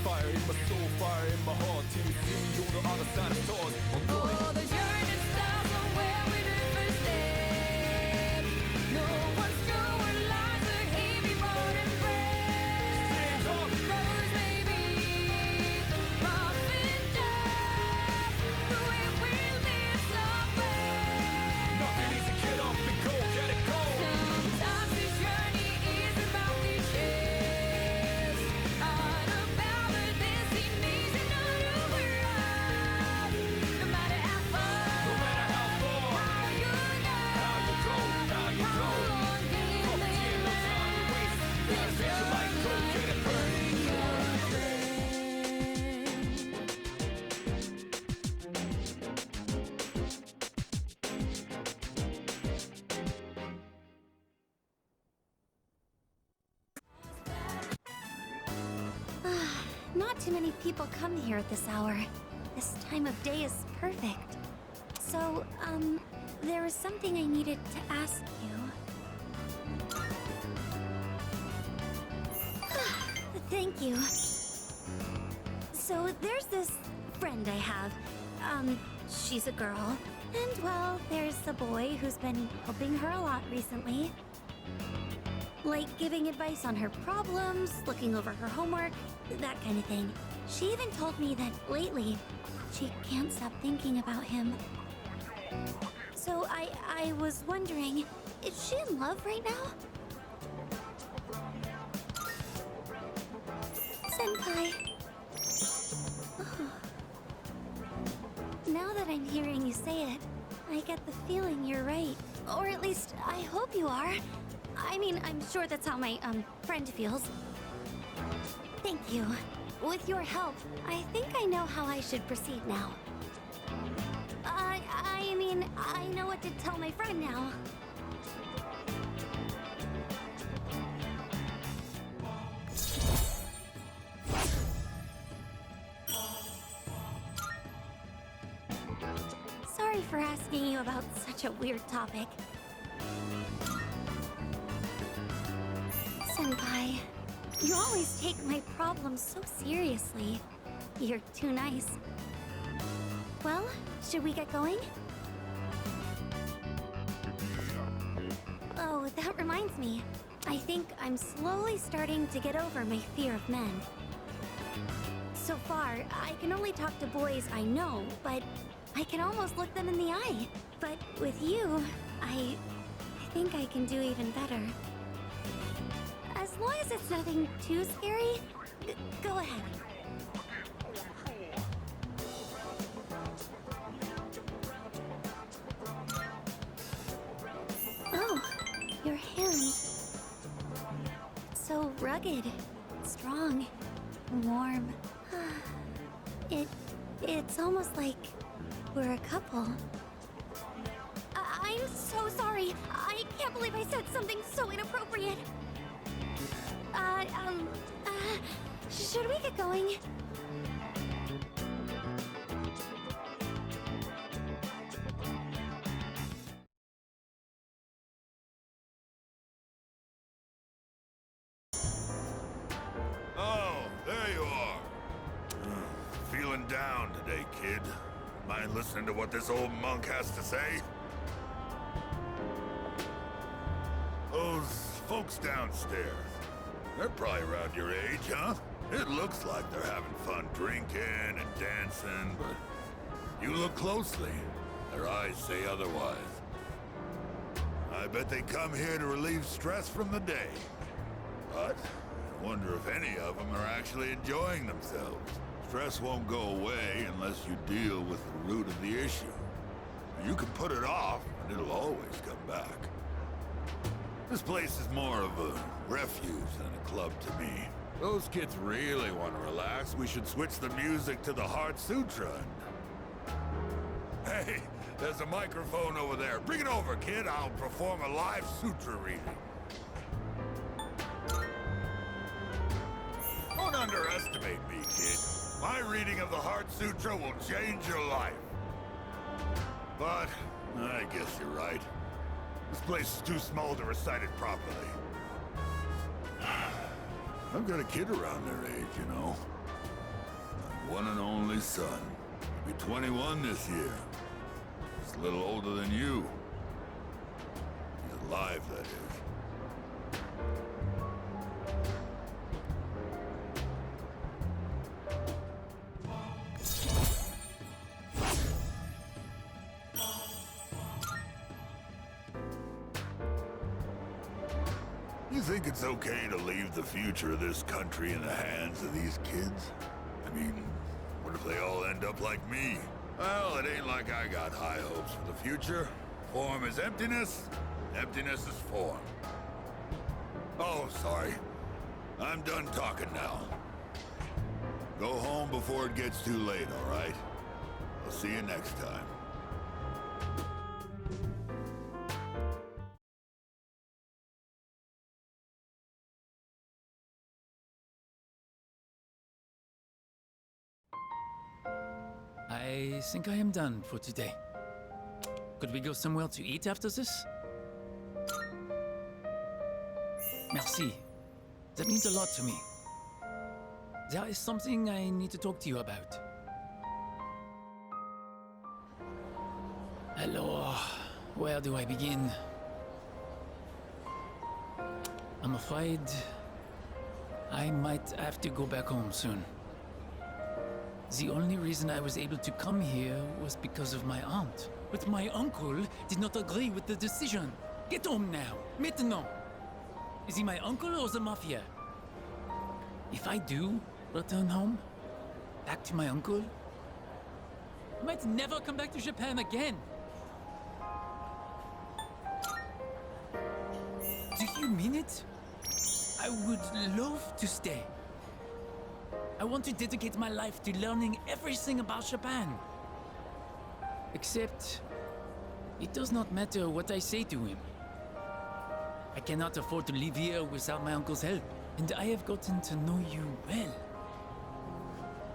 Fire in my soul, fire in my heart. Till we see on the other side of stars. Oh, the journey starts from where we do first step. No one's sure what lies ahead before the breath. Rose maybe, rough and tough, but we will live somewhere. Nothing easy, get up and go, get it go. Sometimes this journey is about the chase, not about the destination, not who we're at. No matter how far, No matter how far, how you know, how you go, how you how go. long can Come they again, no time to waste. Gotta set your light, go get it burning. Not too many people come here at this hour. This time of day is perfect. So, there was something I needed to ask you. Thank you. So, there's this friend I have. She's a girl. And, well, there's a boy who's been helping her a lot recently. Like giving advice on her problems, looking over her homework, that kind of thing. She even told me that lately, she can't stop thinking about him. So I was wondering, is she in love right now? Senpai. Now that I'm hearing you say it, I get the feeling you're right. Or at least, I hope you are. I mean, I'm sure that's how my, friend feels. Thank you. With your help, I think I know how I should proceed now. I mean, I know what to tell my friend now. Sorry for asking you about such a weird topic. Senpai, you always take my problems so seriously. You're too nice. Well, should we get going? Oh, that reminds me. I think I'm slowly starting to get over my fear of men. So far, I can only talk to boys I know, but I can almost look them in the eye. But with you, I think I can do even better. As long as it's nothing too scary, go ahead. Oh, your hand. So rugged, strong, warm. It's almost like we're a couple. I'm so sorry. I can't believe I said something so inappropriate. Should we get going? Oh, there you are. Feeling down today, kid. Mind listening to what this old monk has to say? Those folks downstairs, they're probably around your age, huh? It looks like they're having fun drinking and dancing, but you look closely, their eyes say otherwise. I bet they come here to relieve stress from the day. But I wonder if any of them are actually enjoying themselves. Stress won't go away unless you deal with the root of the issue. You can put it off, and it'll always come back. This place is more of a refuge than a club to me. Those kids really want to relax. We should switch the music to the Heart Sutra. Hey, there's a microphone over there. Bring it over, kid. I'll perform a live sutra reading. Don't underestimate me, kid. My reading of the Heart Sutra will change your life. But I guess you're right. This place is too small to recite it properly. I've got a kid around their age, you know. one and only son. He'll be 21 this year. He's a little older than you. He's alive, that is. You think it's okay to leave the future of this country in the hands of these kids? I mean, what if they all end up like me? Well, it ain't like I got high hopes for the future. Form is emptiness, emptiness is form. Oh, sorry. I'm done talking now. Go home before it gets too late, all right? I'll see you next time. I think I am done for today. Could we go somewhere to eat after this? Merci. That means a lot to me. There is something I need to talk to you about. Alors, where do I begin? I'm afraid I might have to go back home soon. The only reason I was able to come here was because of my aunt. But my uncle did not agree with the decision. Get home now, maintenant. Is he my uncle or the mafia? If I do return home, back to my uncle, I might never come back to Japan again. Do you mean it? I would love to stay. I want to dedicate my life to learning everything about Japan. Except, it does not matter what I say to him. I cannot afford to live here without my uncle's help, and I have gotten to know you well.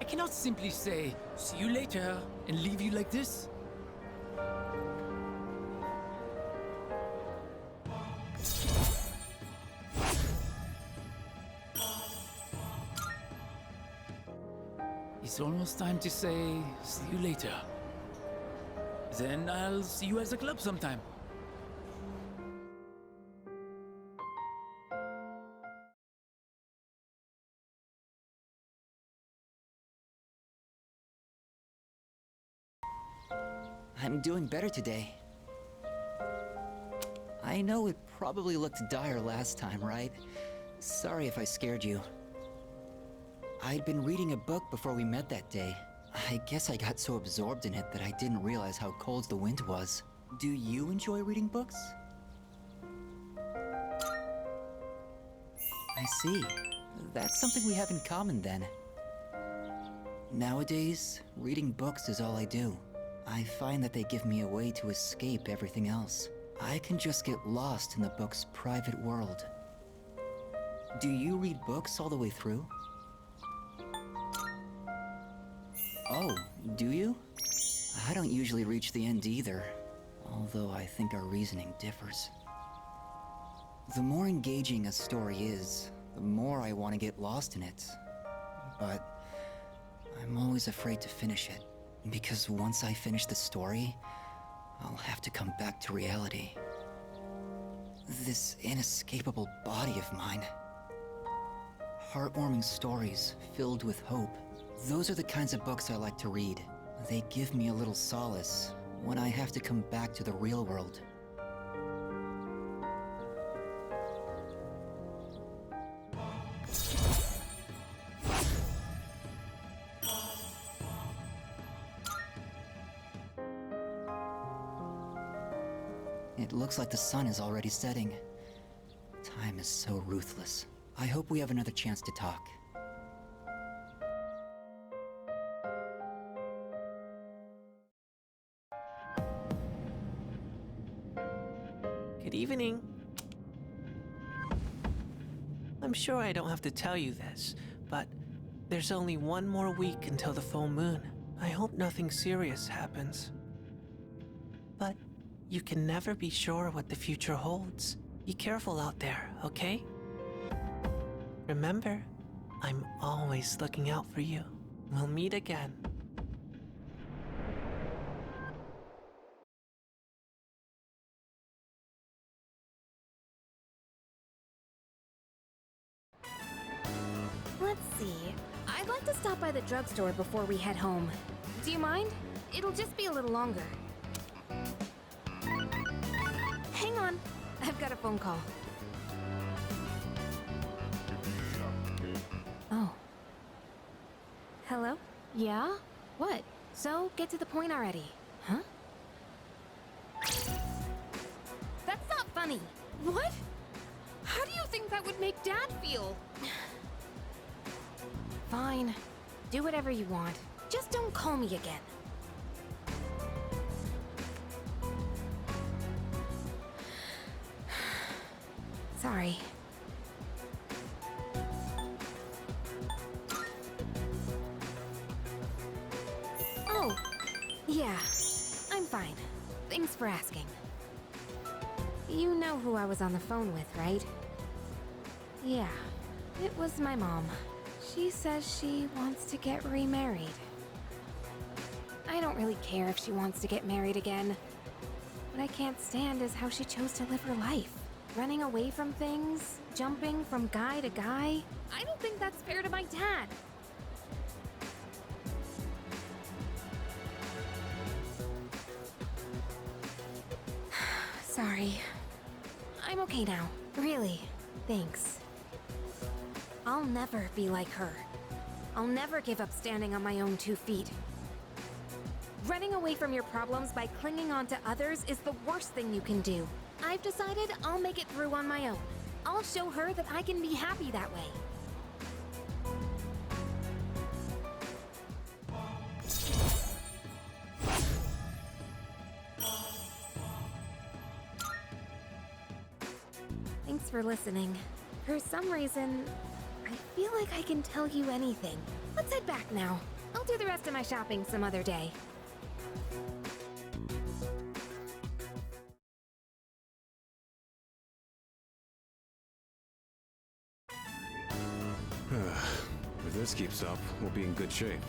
I cannot simply say, see you later, and leave you like this. It's almost time to say, see you later. Then I'll see you at the club sometime. I'm doing better today. I know it probably looked dire last time, right? Sorry if I scared you. I'd been reading a book before we met that day. I guess I got so absorbed in it that I didn't realize how cold the wind was. Do you enjoy reading books? I see. That's something we have in common then. Nowadays, reading books is all I do. I find that they give me a way to escape everything else. I can just get lost in the book's private world. Do you read books all the way through? Oh, do you? I don't usually reach the end either, although I think our reasoning differs. The more engaging a story is, the more I want to get lost in it. But I'm always afraid to finish it, because once I finish the story, I'll have to come back to reality. This inescapable body of mine. Heartwarming stories filled with hope. Those are the kinds of books I like to read. They give me a little solace when I have to come back to the real world. It looks like the sun is already setting. Time is so ruthless. I hope we have another chance to talk. Good evening. I'm sure I don't have to tell you this, but there's only one more week until the full moon. I hope nothing serious happens. But you can never be sure what the future holds. Be careful out there, okay? Remember, I'm always looking out for you. We'll meet again. Let's see. I'd like to stop by the drugstore before we head home. Do you mind? It'll just be a little longer. Hang on. I've got a phone call. Oh. Hello? Yeah? What? So, get to the point already. Huh? That's not funny. What? How do you think that would make Dad feel? Fine. Do whatever you want. Just don't call me again. Sorry. Oh, yeah. I'm fine. Thanks for asking. You know who I was on the phone with, right? Yeah, it was my mom. She says she wants to get remarried. I don't really care if she wants to get married again. What I can't stand is how she chose to live her life. Running away from things, jumping from guy to guy. I don't think that's fair to my dad. Sorry. I'm okay now. Really. Thanks. I'll never be like her. I'll never give up standing on my own 2 feet. Running away from your problems by clinging on to others is the worst thing you can do. I've decided I'll make it through on my own. I'll show her that I can be happy that way. Thanks for listening. For some reason, I feel like I can tell you anything. Let's head back now. I'll do the rest of my shopping some other day. If this keeps up, we'll be in good shape.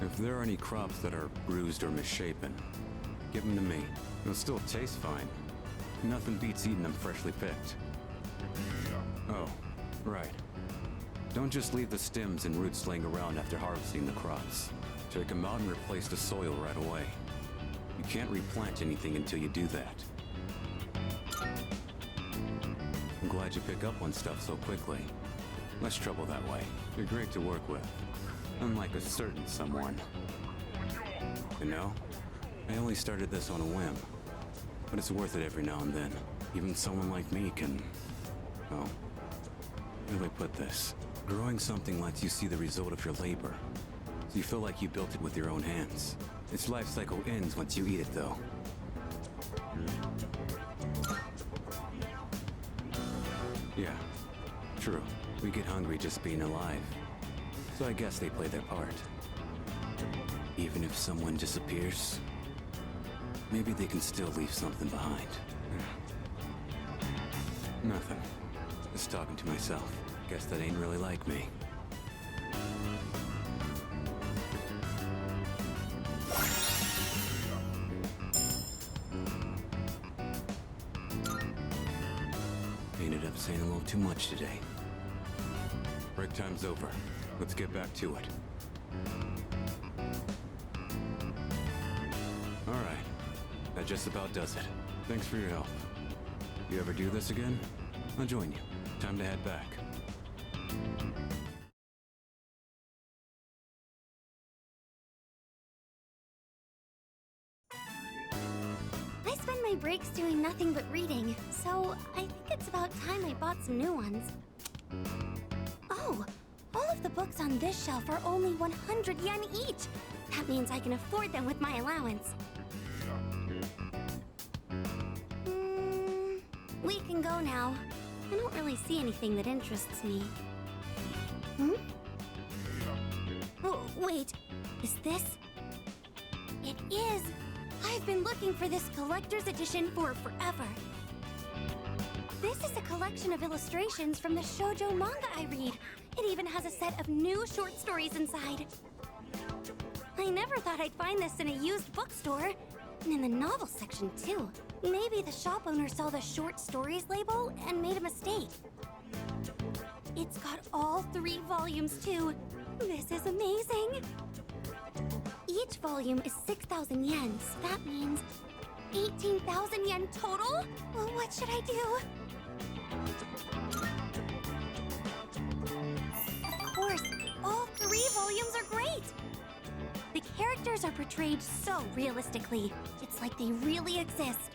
If there are any crops that are bruised or misshapen, give them to me. They'll still taste fine. Nothing beats eating them freshly picked. Oh, right. Don't just leave the stems and roots laying around after harvesting the crops. Take them out and replace the soil right away. You can't replant anything until you do that. I'm glad you pick up on stuff so quickly. Less trouble that way. You're great to work with. Unlike a certain someone. You know, I only started this on a whim. But it's worth it every now and then. Even someone like me can... Oh. How do I put this? Growing something lets you see the result of your labor. So you feel like you built it with your own hands. Its life cycle ends once you eat it, though. Yeah, true. We get hungry just being alive. So I guess they play their part. Even if someone disappears, maybe they can still leave something behind. Nothing. Just talking to myself. Guess that ain't really like me. Ended up saying a little too much today. Break time's over. Let's get back to it. Alright. That just about does it. Thanks for your help. You ever do this again? I'll join you. Time to head back. I spend my breaks doing nothing but reading, so I think it's about time I bought some new ones. Oh, all of the books on this shelf are only 100 yen each. That means I can afford them with my allowance. We can go now. I don't really see anything that interests me. Hmm? Oh, wait. Is this? It is! I've been looking for this collector's edition for forever. This is a collection of illustrations from the shoujo manga I read. It even has a set of new short stories inside. I never thought I'd find this in a used bookstore. And in the novel section, too. Maybe the shop owner saw the short stories label and made a mistake. It's got all 3 volumes, too. This is amazing. Each volume is 6,000 yen, so that means 18,000 yen total? Well, what should I do? Of course, all 3 volumes are great. The characters are portrayed so realistically. It's like they really exist.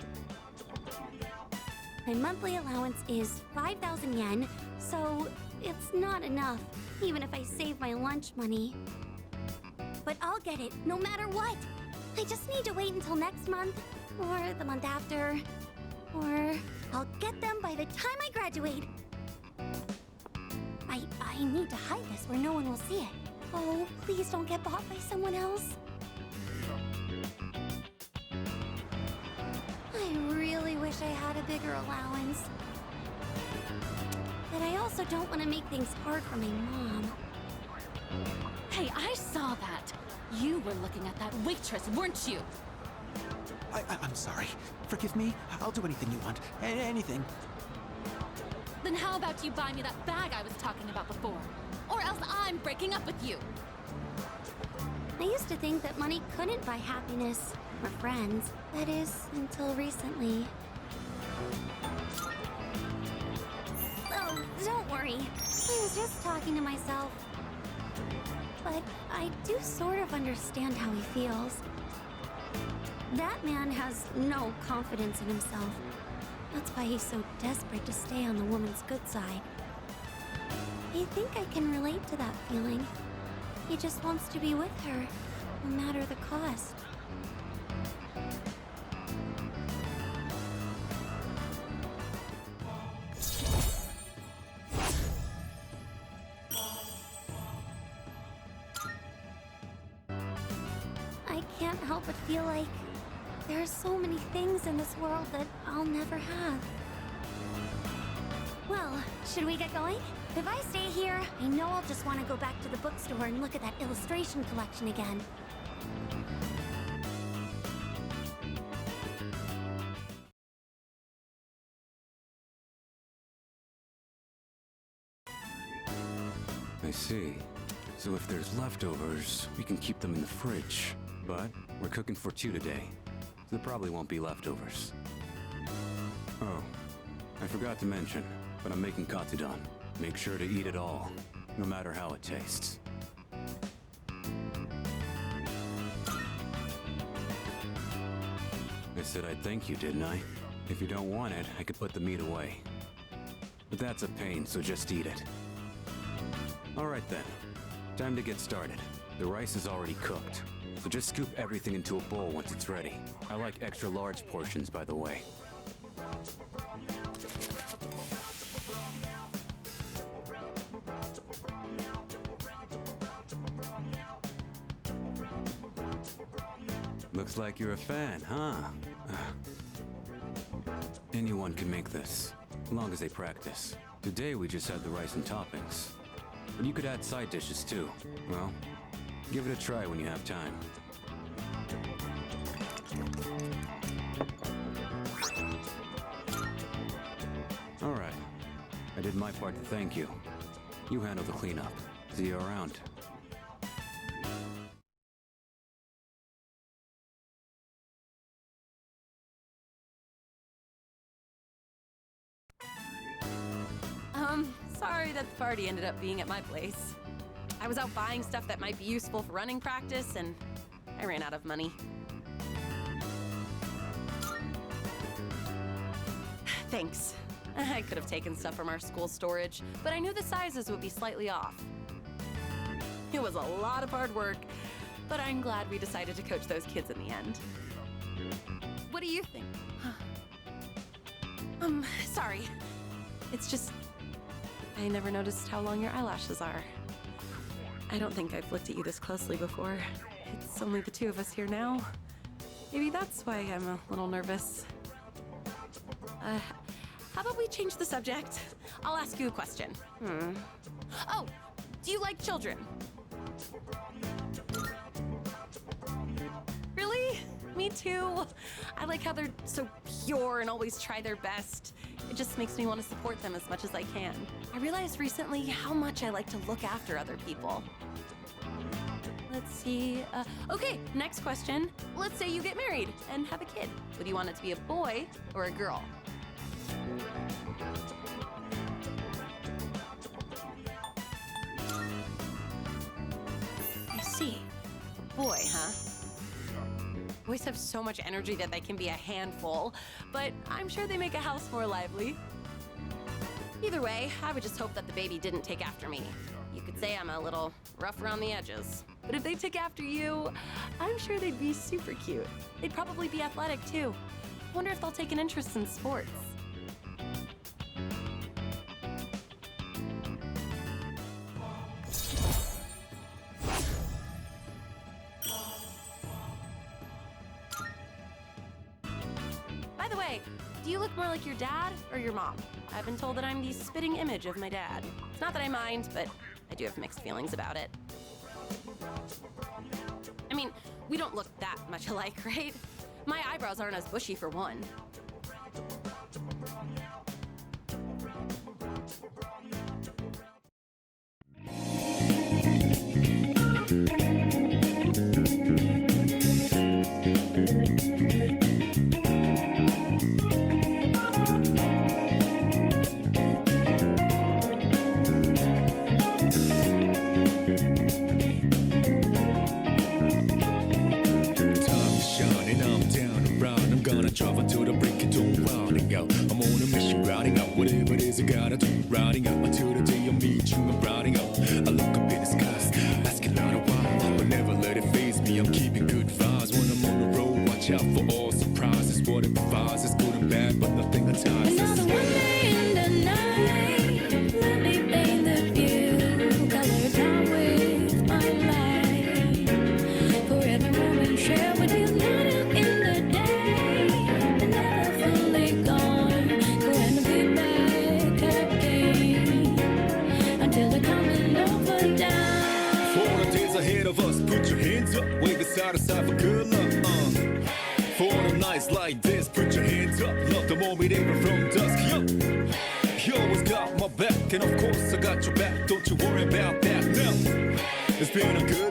My monthly allowance is 5,000 yen, so it's not enough, even if I save my lunch money. But I'll get it, no matter what. I just need to wait until next month, or the month after, or I'll get them by the time I graduate. I need to hide this where no one will see it. Oh, please don't get bought by someone else. I really wish I had a bigger allowance. But I also don't want to make things hard for my mom. Hey, I saw that. You were looking at that waitress, weren't you? I'm sorry. Forgive me. I'll do anything you want. Anything. Then how about you buy me that bag I was talking about before? Or else I'm breaking up with you. I used to think that money couldn't buy happiness or friends. That is, until recently. Oh, don't worry. I was just talking to myself. But I do sort of understand how he feels. That man has no confidence in himself. That's why he's so desperate to stay on the woman's good side. I think I can relate to that feeling. He just wants to be with her, no matter the cost. I can't help but feel like there are so many things in this world that I'll never have. Well, should we get going? If I stay here, I know I'll just want to go back to the bookstore and look at that illustration collection again. I see. So if there's leftovers, we can keep them in the fridge. But we're cooking for 2 today, so there probably won't be leftovers. Oh, I forgot to mention, but I'm making katsudan. Make sure to eat it all, no matter how it tastes. I said I'd thank you, didn't I? If you don't want it, I could put the meat away. But that's a pain, so just eat it. Alright then. Time to get started. The rice is already cooked, so just scoop everything into a bowl once it's ready. I like extra large portions, by the way. Looks like you're a fan, huh? Anyone can make this, as long as they practice. Today we just had the rice and toppings. But you could add side dishes too. Well, give it a try when you have time. Alright. I did my part to thank you. You handle the cleanup. See you around. Sorry that the party ended up being at my place. I was out buying stuff that might be useful for running practice, and I ran out of money. Thanks. I could have taken stuff from our school storage, but I knew the sizes would be slightly off. It was a lot of hard work, but I'm glad we decided to coach those kids in the end. What do you think? Sorry. It's just, I never noticed how long your eyelashes are. I don't think I've looked at you this closely before. It's only the 2 of us here now. Maybe that's why I'm a little nervous. How about we change the subject? I'll ask you a question. Oh, Do you like children? Really? Me too. I like how they're so pure and always try their best. It just makes me want to support them as much as I can. I realized recently how much I like to look after other people. Let's see. Okay, next question. Let's say you get married and have a kid. Would you want it to be a boy or a girl? I see. Boy, huh? Boys have so much energy that they can be a handful, but I'm sure they make a house more lively. Either way, I would just hope that the baby didn't take after me. You could say I'm a little rough around the edges. But if they took after you, I'm sure they'd be super cute. They'd probably be athletic too. I wonder if they'll take an interest in sports. By the way, do you look more like your dad or your mom? I've been told that I'm the spitting image of my dad. It's not that I mind, but I do have mixed feelings about it. I mean, we don't look that much alike, right? My eyebrows aren't as bushy for one. Travel to the break of dawn, rounding out. I'm on a mission, rounding out whatever it is I gotta do. Rounding out until the day I meet you. I'm rounding out. I look up in the skies, asking out a while, but never let it faze me. I'm keeping good vibes when I'm on the road. Watch out for all surprises. What it provides is good and bad, but nothing entices. Another one day in the night, let me paint the view, colored down with my light. For every moment shared with you, not in the day. Ahead of us, put your hands up, wave it side to side for good luck. For the nights like this, put your hands up, love the moment even from dusk. Yo, you always got my back, and of course I got your back. Don't you worry about that. No, it's been a good